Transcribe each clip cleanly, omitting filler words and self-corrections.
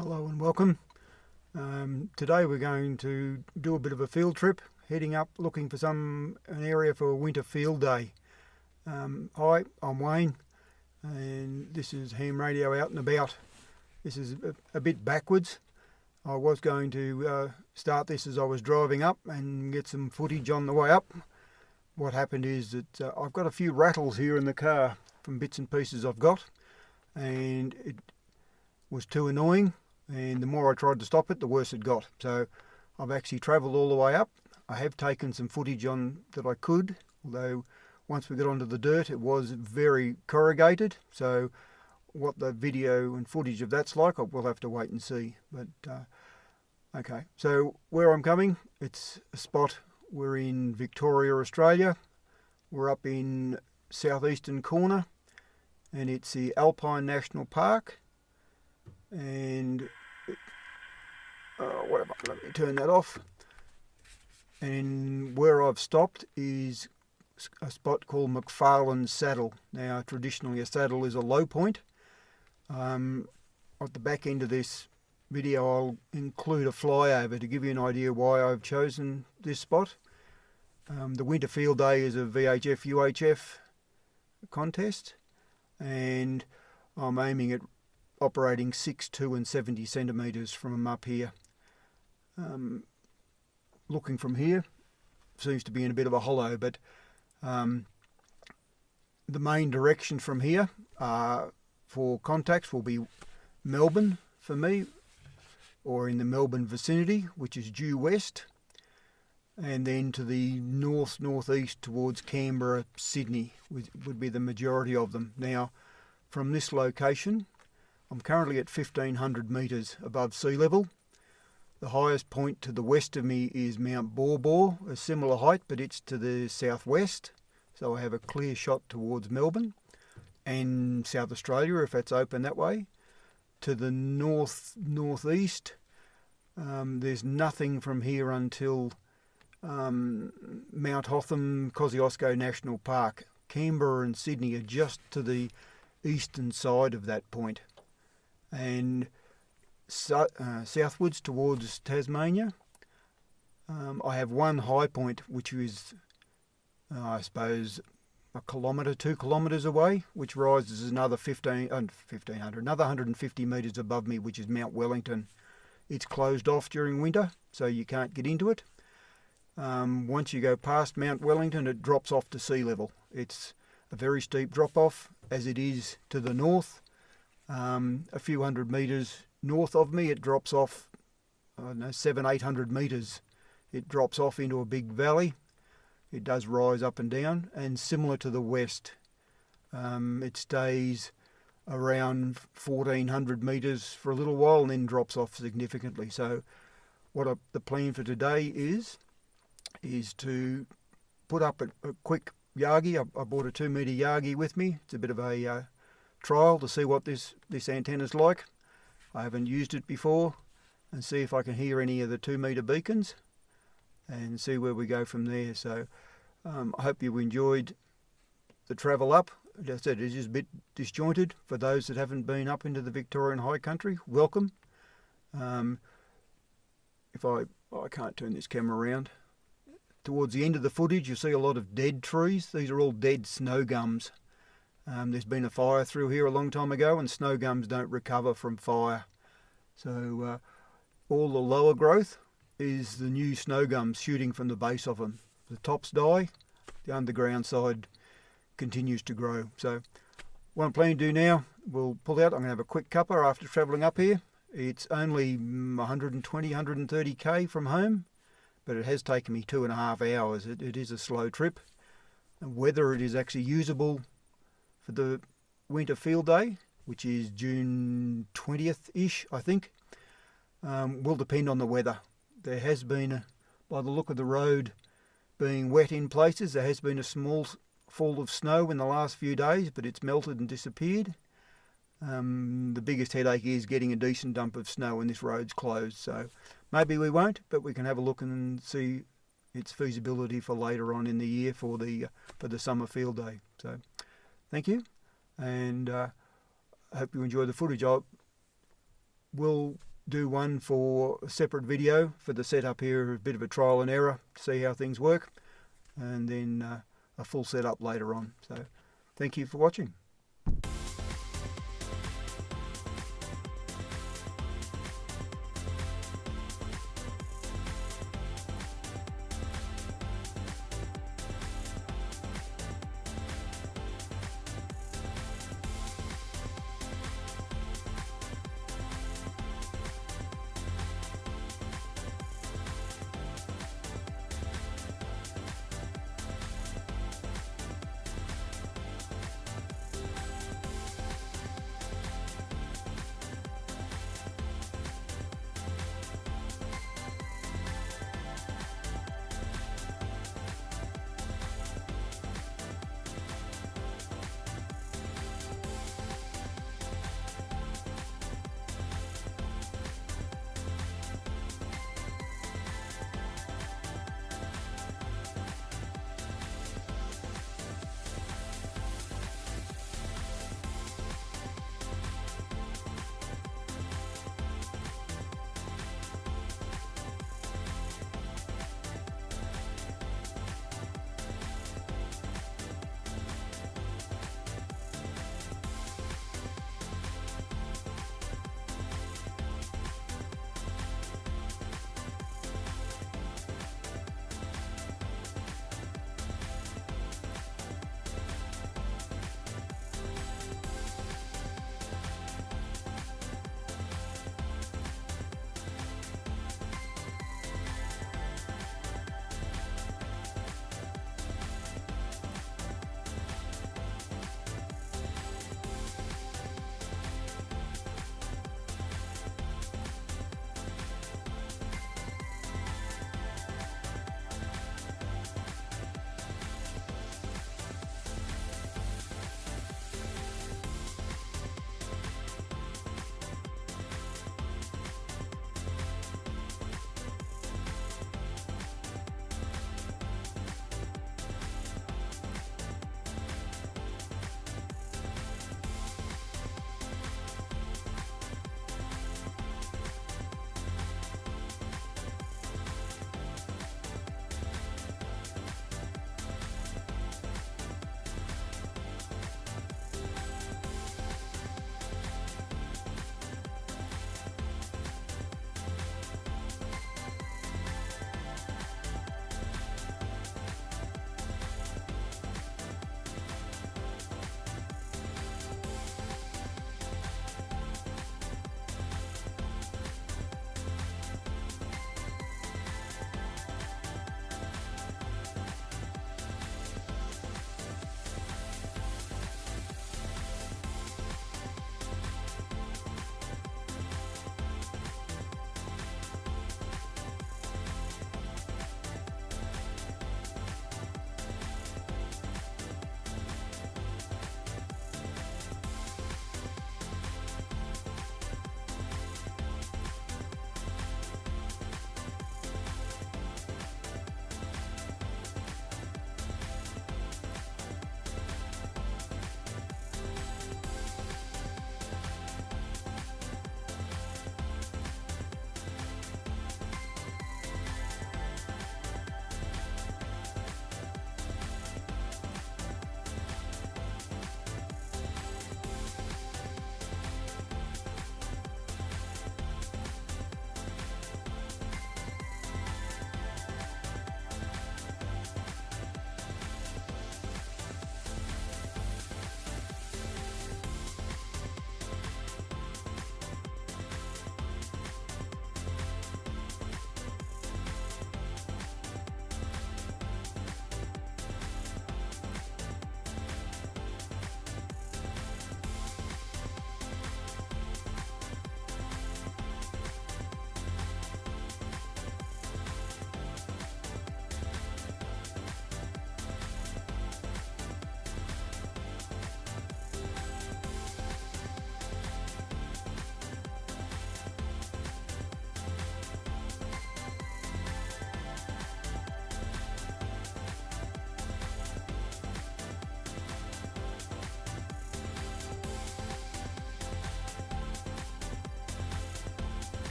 Hello and welcome. Today we're going to do a bit of a field trip, heading up looking for an area for a winter field day. Hi, I'm Wayne and this is ham radio out and about. This is a bit backwards. I was going to start this as I was driving up and get some footage on the way up. What happened is that I've got a few rattles here in the car from bits and pieces I've got, and it was too annoying, and the more I tried to stop it, the worse it got. So I've actually travelled all the way up. I have taken some footage on that I could, although once we got onto the dirt it was very corrugated, so what the video and footage of that's like, we'll have to wait and see. But okay, so where I'm coming, it's a spot. We're in Victoria, Australia. We're up in southeastern corner, and it's the Alpine National Park. And whatever, let me turn that off. And where I've stopped is a spot called McFarlanes Saddle. Now, traditionally a saddle is a low point. At the back end of this video I'll include a flyover to give you an idea why I've chosen this spot. The winter field day is a VHF UHF contest, and I'm aiming at operating 6'2" and 70 centimetres from up here. Looking from here, seems to be in a bit of a hollow, but the main direction from here for contacts will be Melbourne for me, or in the Melbourne vicinity, which is due west, and then to the northeast towards Canberra, Sydney would be the majority of them. Now, from this location, I'm currently at 1,500 metres above sea level. The highest point to the west of me is Mount Baw, a similar height, but it's to the southwest, so I have a clear shot towards Melbourne and South Australia if that's open that way. To the northeast, there's nothing from here until Mount Hotham, Kosciuszko National Park. Canberra and Sydney are just to the eastern side of that point. And southwards towards Tasmania, I have one high point which is, I suppose, a kilometre, 2 kilometres away, which rises another 150 metres above me, which is Mount Wellington. It's closed off during winter, so you can't get into it. Once you go past Mount Wellington, it drops off to sea level. It's a very steep drop off, as it is to the north. A few hundred metres north of me, it drops off, I don't know, 700-800 metres. It drops off into a big valley. It does rise up and down, and similar to the west, it stays around 1,400 metres for a little while and then drops off significantly. So what the plan for today is to put up a quick yagi. I bought a 2-metre yagi with me. It's a bit of a trial to see what this antenna's like. I haven't used it before, and see if I can hear any of the 2-metre beacons and see where we go from there. So I hope you enjoyed the travel up. As I said, it is a bit disjointed for those that haven't been up into the Victorian high country. Welcome. If I can't turn this camera around. Towards the end of the footage you'll see a lot of dead trees. These are all dead snow gums. There's been a fire through here a long time ago, and snow gums don't recover from fire. So all the lower growth is the new snow gums shooting from the base of them. The tops die, the underground side continues to grow. So what I'm planning to do now, we'll pull out. I'm going to have a quick cuppa after travelling up here. It's only 120, 130k from home, but it has taken me 2.5 hours. It is a slow trip. And whether it is actually usable for the winter field day, which is June 20th-ish, I think, will depend on the weather. There has been, by the look of the road being wet in places, there has been a small fall of snow in the last few days, but it's melted and disappeared. The biggest headache is getting a decent dump of snow, and this road's closed. So maybe we won't, but we can have a look and see its feasibility for later on in the year for the summer field day. So thank you, and I hope you enjoy the footage. I will do one for a separate video for the setup here, a bit of a trial and error to see how things work, and then a full setup later on. So thank you for watching.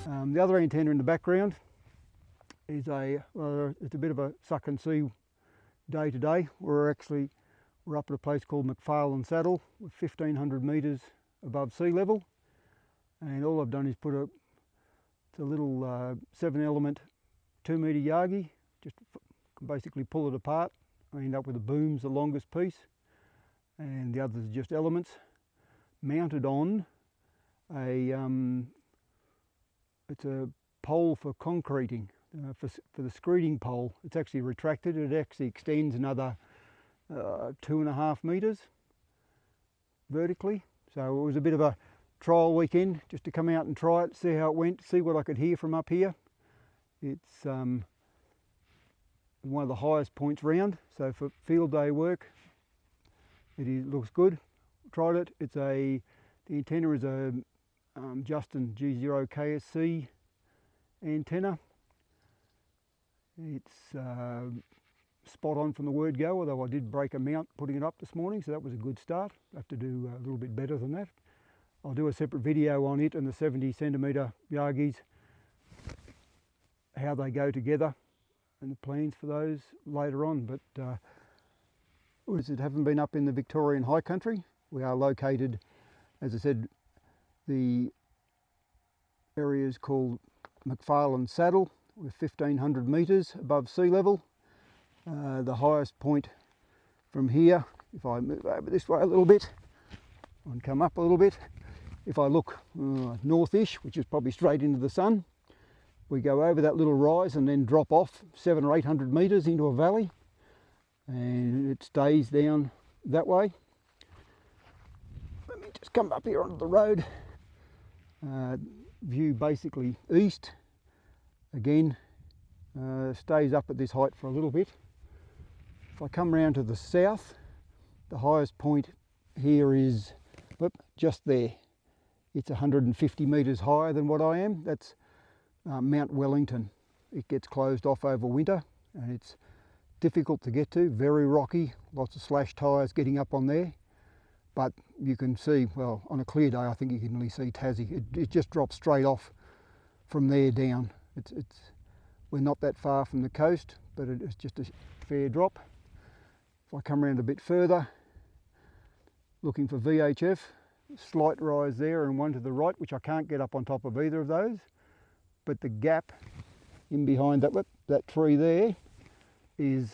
The other antenna in the background is it's a bit of a suck and see day today. We're up at a place called McFarlanes Saddle, with 1,500 metres above sea level, and all I've done is put a little 7-element 2-metre yagi, just basically pull it apart. I end up with the boom's the longest piece, and the others are just elements mounted on it's a pole for concreting, for the screeding pole. It's actually retracted. It actually extends another 2.5 metres vertically. So it was a bit of a trial weekend just to come out and try it, see how it went, see what I could hear from up here. It's one of the highest points round, so for field day work it looks good. Tried it. The antenna is a Justin G0 KSC antenna. It's spot on from the word go, although I did break a mount putting it up this morning, so that was a good start. I have to do a little bit better than that. I'll do a separate video on it and the 70cm yagis, how they go together, and the plans for those later on. But haven't been up in the Victorian high country. We are located, as I said, the area is called McFarlanes Saddle. We're 1,500 metres above sea level. The highest point from here, if I move over this way a little bit and come up a little bit, if I look northish, which is probably straight into the sun, we go over that little rise and then drop off 700 or 800 metres into a valley, and it stays down that way. Let me just come up here onto the road. View basically east. Again, stays up at this height for a little bit. If I come round to the south, the highest point here is just there. It's 150 metres higher than what I am. That's Mount Wellington. It gets closed off over winter and it's difficult to get to, very rocky, lots of slash tyres getting up on there. But you can see, well, on a clear day I think you can really see Tassie. It just drops straight off from there down. We're not that far from the coast, but it's just a fair drop. If I come around a bit further, looking for VHF, slight rise there and one to the right, which I can't get up on top of either of those. But the gap in behind that tree there is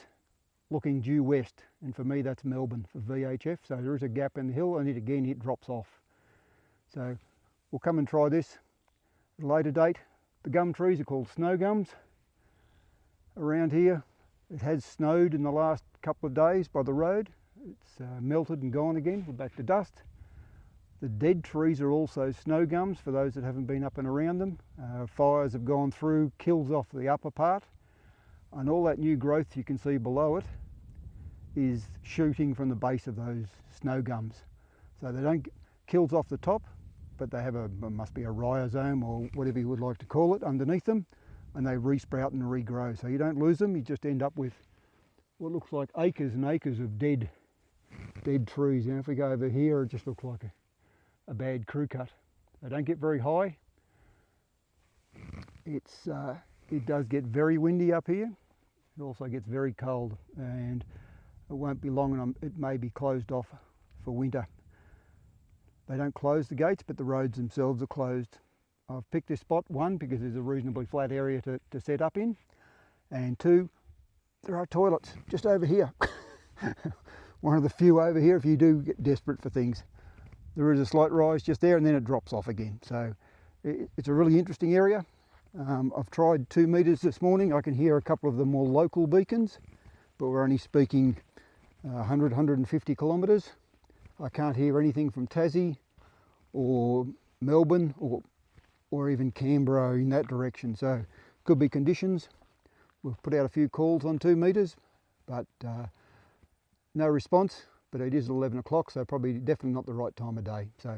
looking due west, and for me that's Melbourne for VHF. So there is a gap in the hill, and it drops off. So we'll come and try this at a later date. The gum trees are called snow gums around here. It has snowed in the last couple of days by the road. It's melted and gone again. We're back to dust. The dead trees are also snow gums for those that haven't been up and around them. Fires have gone through, kills off the upper part, and all that new growth you can see below it is shooting from the base of those snow gums. So they don't kills off the top, but they have must be a rhizome or whatever you would like to call it underneath them, and they resprout and regrow. So you don't lose them, you just end up with what looks like acres and acres of dead trees. If we go over here, it just looks like a bad crew cut. They don't get very high. It does get very windy up here. It also gets very cold, and it won't be long and it may be closed off for winter. They don't close the gates, but the roads themselves are closed. I've picked this spot, one, because there's a reasonably flat area to set up in, and two, there are toilets just over here. One of the few over here if you do get desperate for things. There is a slight rise just there and then it drops off again. So it's a really interesting area. I've tried 2 metres this morning. I can hear a couple of the more local beacons, but we're only speaking 100, 150 kilometres. I can't hear anything from Tassie or Melbourne or even Canberra in that direction. So could be conditions. We've put out a few calls on 2 metres, but no response. But it is 11 o'clock, so probably definitely not the right time of day. So